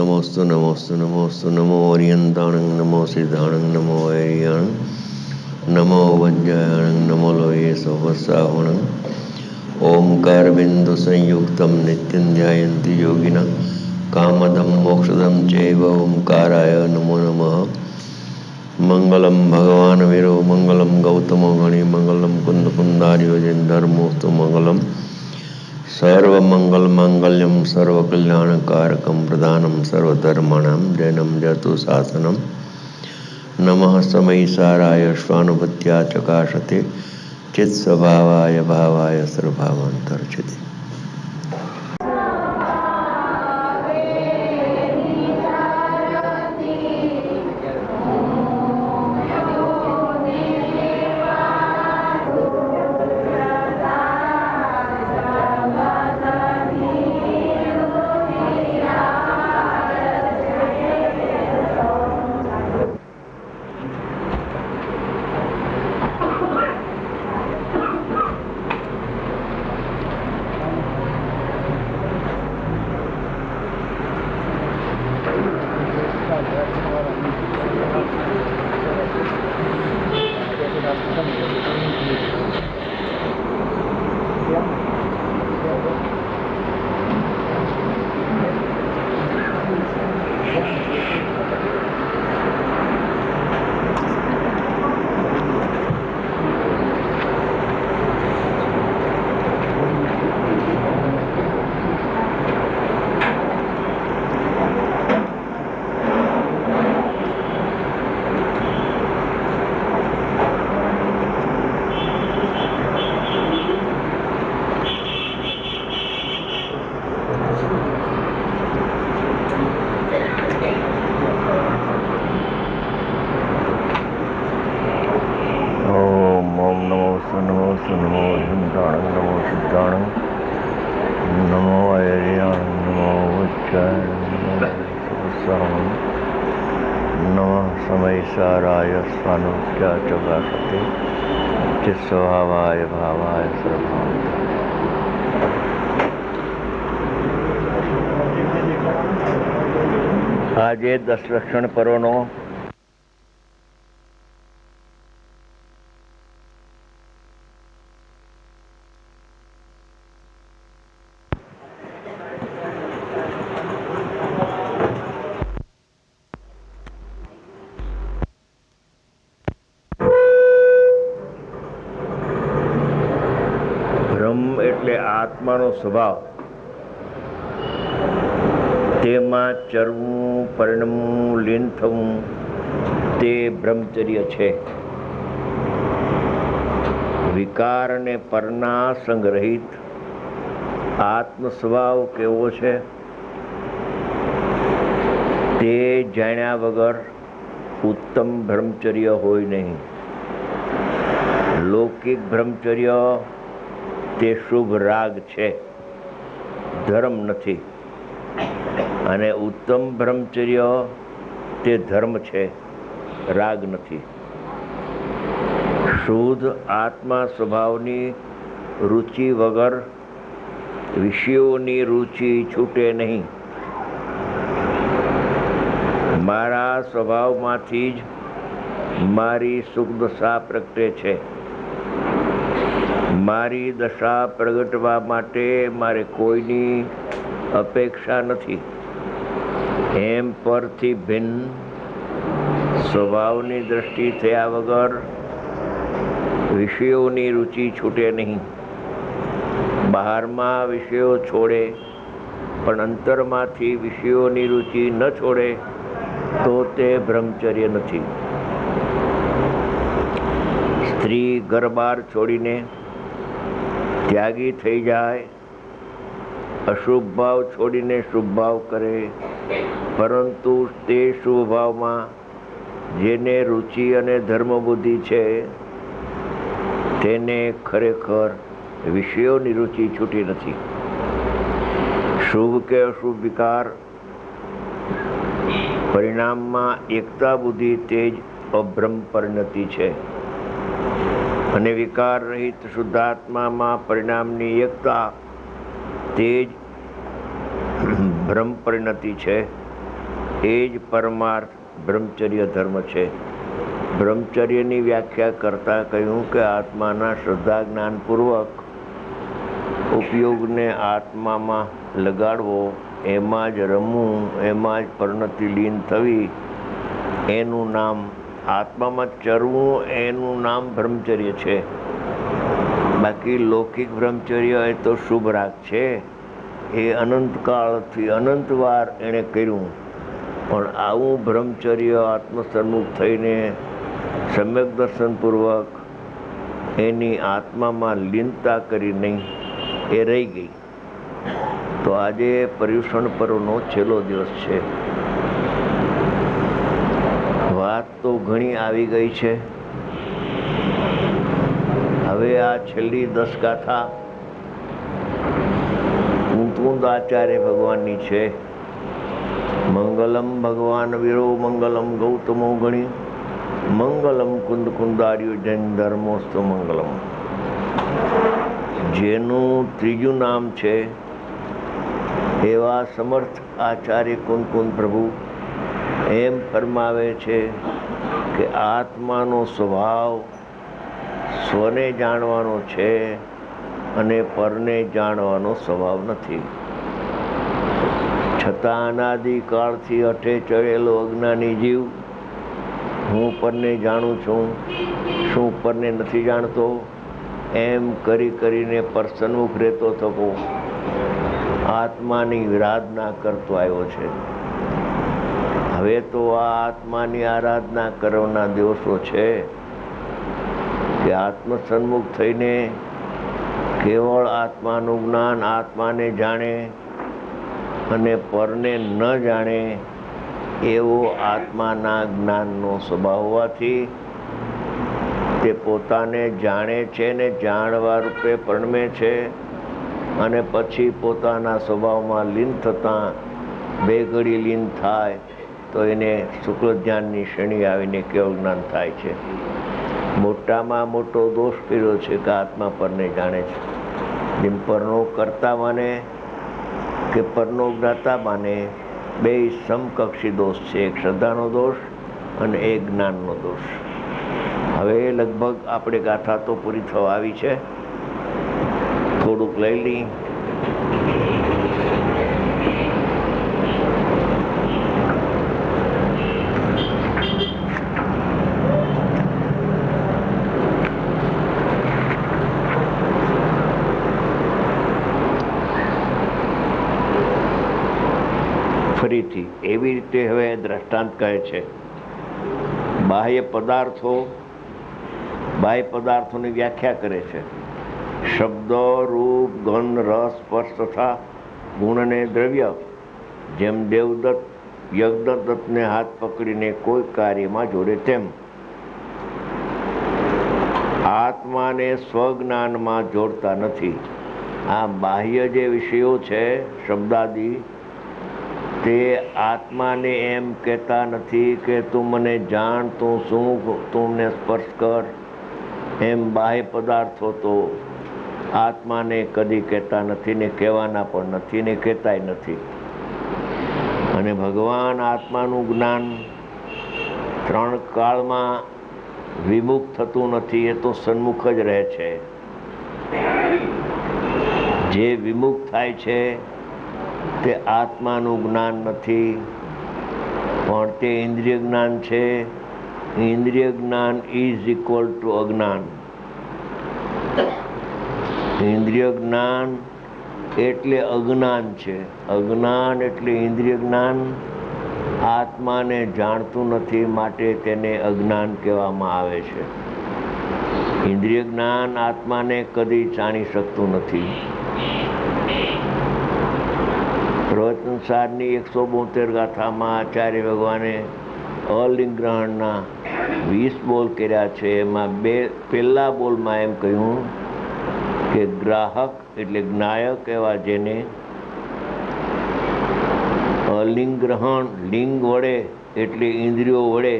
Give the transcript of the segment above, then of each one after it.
नमोस्तु नमोस्तु नमोस्तु नमो ओरियंताणं नमो सिद्धाणं नमो वैरियाणं नमो वज्रायणं नमो लोये सोवसाहुणं ओंकार बिंदु संयुक्तं नित्यं ध्यायन्ति योगिनः कामदं मोक्षदं चैव ओंकाराय नमो नमः। मंगलम भगवान वीरो मंगलम गौतमो गणि मंगलम कुंद कुंदार्यो धर्मोस्तु मंगलम सर्वमंगल मांगल्यम सर्वकल्याणकारकं प्रधानं सर्वधर्माणां जैनं जतु शासनं नमः समयिसाराय स्वानुभूत्या चकाशते चित्स्वभावाय भावाय सर्वभावान्तर्चिते। समयिसाराय स्वानुभूत्या चकाशते चित्स्वभावाय भावाय सर्वभावान्तर्चिते। આજે 10 લક્ષણ પર્વનો આત્માનો સ્વભાવ, તેમાં ચરવું, પરિણમવું, લીન થવું તે બ્રહ્મચર્ય છે. વિકાર અને પરના સંગ્રહિત આત્મ સ્વભાવ કેવો છે તે જાણ્યા વગર ઉત્તમ બ્રહ્મચર્ય હોય નહીં. લૌકિક બ્રહ્મચર્ય તે શુભ રાગ છે, ધર્મ નથી. અને ઉત્તમ બ્રહ્મચર્ય તે ધર્મ છે, રાગ નથી. શુદ્ધ આત્મા સ્વભાવની રુચિ વગર વિષયોની રુચિ છૂટે નહીં. મારા સ્વભાવમાંથી જ મારી સુખ દશા પ્રગટે છે. મારી દશા પ્રગટવા માટે મારે કોઈની અપેક્ષા નથી. એમ પરથી ભિન્ન સ્વભાવની દ્રષ્ટિ થયા વગર વિષયોની રુચિ છૂટે નહીં. બહારમાં વિષયો છોડે પણ અંતરમાંથી વિષયોની રુચિ ન છોડે તો તે બ્રહ્મચર્ય નથી. સ્ત્રી ઘર-બાર છોડીને ત્યાગી થઈ જાય, અશુભ ભાવ છોડીને શુભ ભાવ કરે, પરંતુ તે શુભ ભાવમાં જેને રુચિ અને ધર્મ બુદ્ધિ છે તેને ખરેખર વિષયોની રુચિ છૂટી નથી. શુભ કે અશુભ વિકાર પરિણામમાં એકતા બુદ્ધિ તે જ અબ્રહ્મ પરિણતિ છે. અને વિકાર રહિત શુદ્ધાત્મામાં પરિણામની એકતા તે જ બ્રહ્મ પરિણતિ છે. એ જ પરમાર્થ બ્રહ્મચર્ય ધર્મ છે. બ્રહ્મચર્યની વ્યાખ્યા કરતાં કહ્યું કે આત્માના શ્રદ્ધા જ્ઞાનપૂર્વક ઉપયોગને આત્મામાં લગાડવો, એમાં જ રમવું, એમાં જ પરિણતિ લીન થવી, એનું નામ આત્મામાં ચરવું, એનું નામ બ્રહ્મચર્ય છે. બાકી લૌકિક બ્રહ્મચર્ય એ તો શુભ રાગ છે, એ અનંતકાળથી અનંતવાર એણે કર્યું. પણ આવું બ્રહ્મચર્ય આત્મસન્મુખ થઈને સમ્યક દર્શનપૂર્વક એની આત્મામાં લીનતા કરી નહીં, એ રહી ગઈ. તો આજે પર્યુષણ પર્વનો છેલ્લો દિવસ છે. વાત તો ઘણી આવી ગઈ છે. હવે આ છેલ્લી 10 ગાથા મુકુંદ આચાર્ય ભગવાનની છે. મંગલમ ભગવાન વીરો મંગલમ ગૌતમો ગણી, મંગલમ કુંદ કુંદાર્યો જૈન ધર્મોસ્તુ મંગલમ. જેનું ત્રીજું નામ છે એવા સમર્થ આચાર્ય કુંદ પ્રભુ એમ ફરમાવે છે કે આત્માનો સ્વભાવ સ્વને જાણવાનો છે અને પરને જાણવાનો સ્વભાવ નથી. છતાં અનાદિકાળથી અઠે ચડેલો અજ્ઞાની જીવ હું પરને જાણું છું, શું પરને નથી જાણતો, એમ કરી કરીને પરસન્મુખ રહેતો થકો આત્માની આરાધના કરતો આવ્યો છે. હવે તો આ આત્માની આરાધના કરવાના દિવસો છે કે આત્મસન્મુખ થઈને કેવળ આત્માનું જ્ઞાન, આત્માને જાણે અને પરને ન જાણે એવો આત્માના જ્ઞાનનો સ્વભાવ હોવાથી તે પોતાને જાણે છે ને જાણવા રૂપે પરણમે છે, અને પછી પોતાના સ્વભાવમાં લીન થતાં બે ઘડી લીન થાય તો એને શુક્લ ધ્યાનની શ્રેણી આવીને કેવું જ્ઞાન થાય છે. મોટામાં મોટો દોષ કર્યો છે કે આત્મા પરને જાણે છે. જેમ પરનો કરતા માને કે પરનો જ્ઞાતા માને, બે સમકક્ષી દોષ છે. એક શ્રદ્ધાનો દોષ અને એક જ્ઞાનનો દોષ. હવે લગભગ આપણે ગાથા તો પૂરી થવા આવી છે. થોડુંક લઈ લઈ. ફરીથી એવી રીતે હવે દ્રષ્ટાંત કહે છે. બાહ્ય પદાર્થોની વ્યાખ્યા કરે છે. શબ્દ, રૂપ, ગંધ, રસ, સ્પર્શ તથા ગુણ અને દ્રવ્ય, જેમ દેવદત્ત યજ્ઞદત્તને હાથ પકડીને કોઈ કાર્યમાં જોડે તેમ આત્માને સ્વજ્ઞાનમાં જોડતા નથી. આ બાહ્ય જે વિષયો છે શબ્દાદિ, તે આત્માને એમ કહેતા નથી કે તું મને જાણ, તું શું, તું મને સ્પર્શ કર. એમ બાહ્ય પદાર્થો તો આત્માને કદી કહેતા નથી ને કહેવાના પણ નથી ને કહેતાય નથી. અને ભગવાન આત્માનું જ્ઞાન 3 કાળમાં વિમુખ થતું નથી, એ તો સન્મુખ જ રહે છે. જે વિમુખ થાય છે તે આત્માનું જ્ઞાન નથી, પણ તે ઇન્દ્રિય જ્ઞાન છે. ઇન્દ્રિય જ્ઞાન ઇઝ ઇક્વલ ટુ અજ્ઞાન. ઇન્દ્રિય જ્ઞાન એટલે અજ્ઞાન છે. અજ્ઞાન એટલે ઇન્દ્રિય જ્ઞાન. આત્માને જાણતું નથી, માટે તેને અજ્ઞાન કહેવામાં આવે છે. ઇન્દ્રિય જ્ઞાન આત્માને કદી જાણી શકતું નથી. પ્રવચનસારની 172 ગાથામાં આચાર્ય ભગવાને અલિંગ ગ્રહણના 20 બોલ કર્યા છે. એમાં પહેલા બોલમાં એમ કહ્યું કે ગ્રાહક એટલે જ્ઞાયક એવા જેને અલિંગ ગ્રહણ, લિંગ વડે એટલે ઇન્દ્રિયો વડે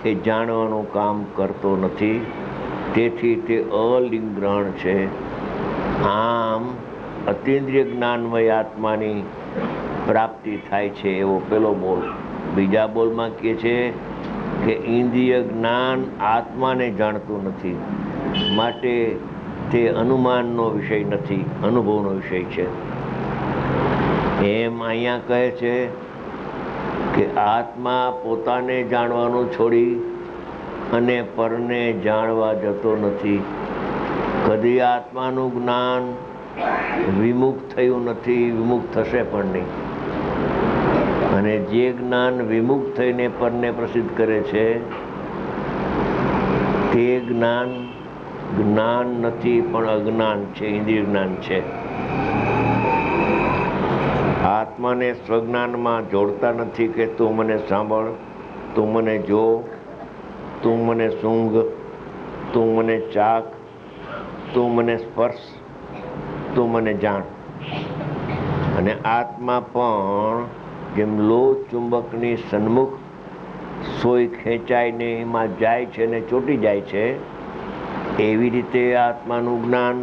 એ જાણવાનું કામ કરતો નથી, તેથી તે અલિંગ ગ્રહણ છે. આમ અતિન્દ્રિય જ્ઞાનમય આત્માની પ્રાપ્તિ થાય છે એવો પેલો બોલ. બીજા બોલમાં કહે છે કે ઇન્દ્રિય જ્ઞાન આત્માને જાણતું નથી, માટે તે અનુમાનનો વિષય નથી, અનુભવનો વિષય છે. એમ અહીંયા કહે છે કે આત્મા પોતાને જાણવાનું છોડી અને પરને જાણવા જતો નથી. કદી આત્માનું જ્ઞાન વિમુખ થયું નથી, વિમુખ થશે પણ નહીં. અને જે જ્ઞાન વિમુખ થઈને પરને પ્રસિદ્ધ કરે છે તે જ્ઞાન જ્ઞાન નથી પણ અજ્ઞાન છે, ઇન્દ્રિય જ્ઞાન છે. આત્માને સ્વજ્ઞાનમાં જોડતા નથી કે તું મને સાંભળ, તું મને જો, તું મને સૂંઘ, તું મને ચાખ, તું મને સ્પર્શ, તું મને જાણ. અને આત્મા પણ જેમ લોહ ચુંબકની સન્મુખ સોય ખેંચાઈને એમાં જાય છે ને ચોંટી જાય છે, એવી રીતે આત્માનું જ્ઞાન,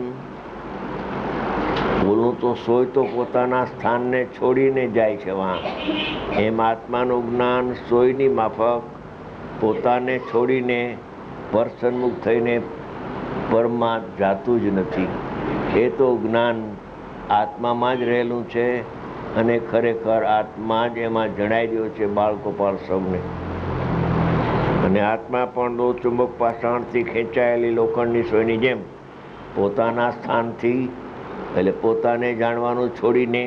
બોલું તો સોય તો પોતાના સ્થાનને છોડીને જાય છે વાં, એમ આત્માનું જ્ઞાન સોયની માફક પોતાને છોડીને પર સન્મુખ થઈને પરમાં જાતું જ નથી. એ તો જ્ઞાન આત્મામાં જ રહેલું છે અને ખરેખર આત્મા જ એમાં જણાઈ રહ્યો છે બાળકોપાલ સૌને. અને આત્મા પણ લોહ ચુંબક પાષાણથી ખેંચાયેલી લોખંડની સોયની જેમ પોતાના સ્થાનથી, એટલે પોતાને જાણવાનું છોડીને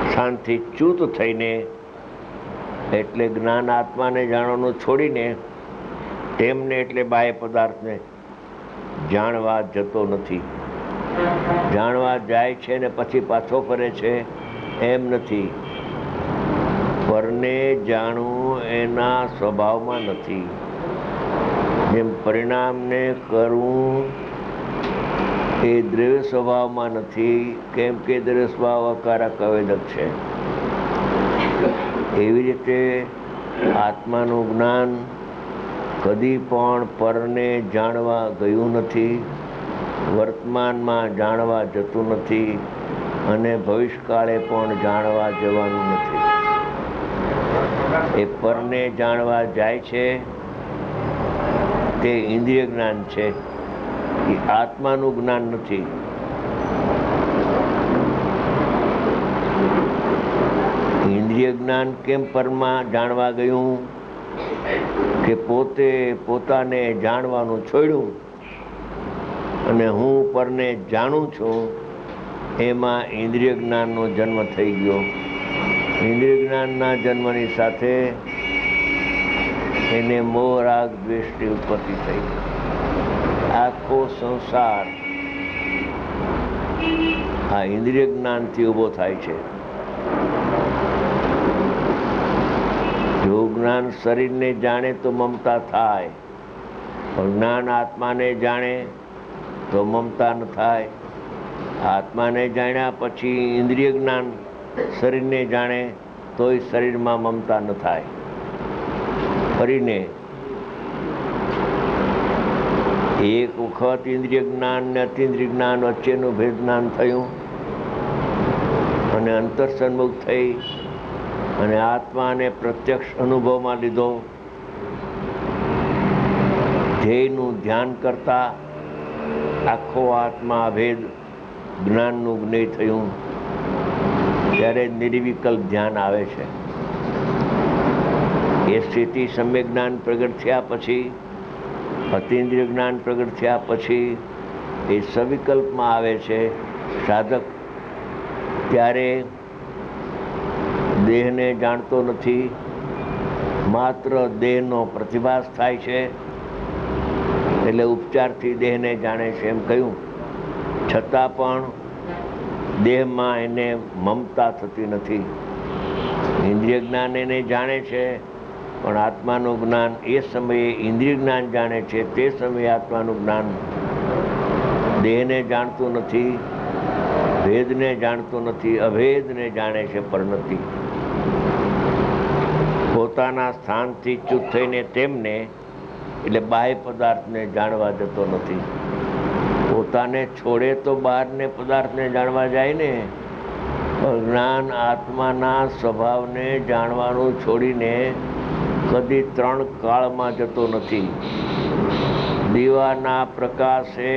સ્થાનથી ચ્યુત થઈને, એટલે જ્ઞાન આત્માને જાણવાનું છોડીને તેમને એટલે બાહ્ય પદાર્થને જાણવા જતો નથી. જાણવા જાય છે ને પછી પાછો ફરે છે એમ નથી. પરને જાણવું એના સ્વભાવમાં નથી. જેમ પરિણામને કરવું એ દ્રવ્ય સ્વભાવમાં નથી, કેમ કે દ્રવ્ય સ્વભાવ અકારક અવેદક છે. એવી રીતે આત્માનું જ્ઞાન કદી પણ પરને જાણવા ગયું નથી, વર્તમાનમાં જાણવા જતું નથી અને ભવિષ્યકાળે પણ જાણવા જવાનું નથી. એ પરને જાણવા જાય છે તે ઇન્દ્રિય જ્ઞાન છે, એ આત્માનું જ્ઞાન નથી. ઇન્દ્રિય જ્ઞાન કેમ પરમાં જાણવા ગયું કે પોતે પોતાને જાણવાનું છોડ્યું અને હું પરને જાણું છું, એમાં ઇન્દ્રિય જ્ઞાનનો જન્મ થઈ ગયો. ઇન્દ્રિય જ્ઞાનના જન્મની સાથે એને મોહ રાગ દ્વેષની ઉત્પત્તિ થઈ. આખો સંસાર આ ઇન્દ્રિય જ્ઞાનથી ઊભો થાય છે. જો જ્ઞાન શરીરને જાણે તો મમતા થાય, પણ જ્ઞાન આત્માને જાણે તો મમતા ન થાય. આત્માને જાણ્યા પછી ઇન્દ્રિય જ્ઞાન શરીરને જાણે તોય શરીરમાં મમતા ન થાય. ફરીને એક વખત ઇન્દ્રિય જ્ઞાન ને અતિન્દ્રિય જ્ઞાન વચ્ચેનું ભેદ જ્ઞાન થયું અને અંતર સન્મુખ થઈ અને આત્માને પ્રત્યક્ષ અનુભવમાં લીધો. ધ્યેયનું ધ્યાન કરતા આખો આત્મા ભેદ જ્ઞાનનું જ્ઞેય થયું, ત્યારે નિર્વિકલ્પ ધ્યાન આવે છે. એ સ્થિતિ સમ્યક જ્ઞાન પ્રગટ થયા પછી, અતિન્દ્રિય જ્ઞાન પ્રગટ થયા પછી એ સવિકલ્પમાં આવે છે સાધક. ત્યારે દેહને જાણતો નથી, માત્ર દેહનો પ્રતિભાસ થાય છે, એટલે ઉપચારથી દેહને જાણે છે એમ કહ્યું. છતાં પણ દેહમાં એને મમતા થતી નથી. ઇન્દ્રિય જ્ઞાન એને જાણે છે, પણ આત્માનું જ્ઞાન એ સમયે ઇન્દ્રિય જ્ઞાન જાણે છે, તે સમયે આત્માનું જ્ઞાન દેહને જાણતું નથી, ભેદને જાણતું નથી, અભેદને જાણે છે પર નથી. પોતાના સ્થાનથી ચ્યુત થઈને તેમને એટલે બાહ્ય પદાર્થને જાણવા જતો નથી. પોતાને છોડે તો બહારને પદાર્થને જાણવા જાય ને, જ્ઞાન આત્માના સ્વભાવને જાણવાનું છોડીને કદી 3 કાળમાં જતો નથી. દીવાના પ્રકાશે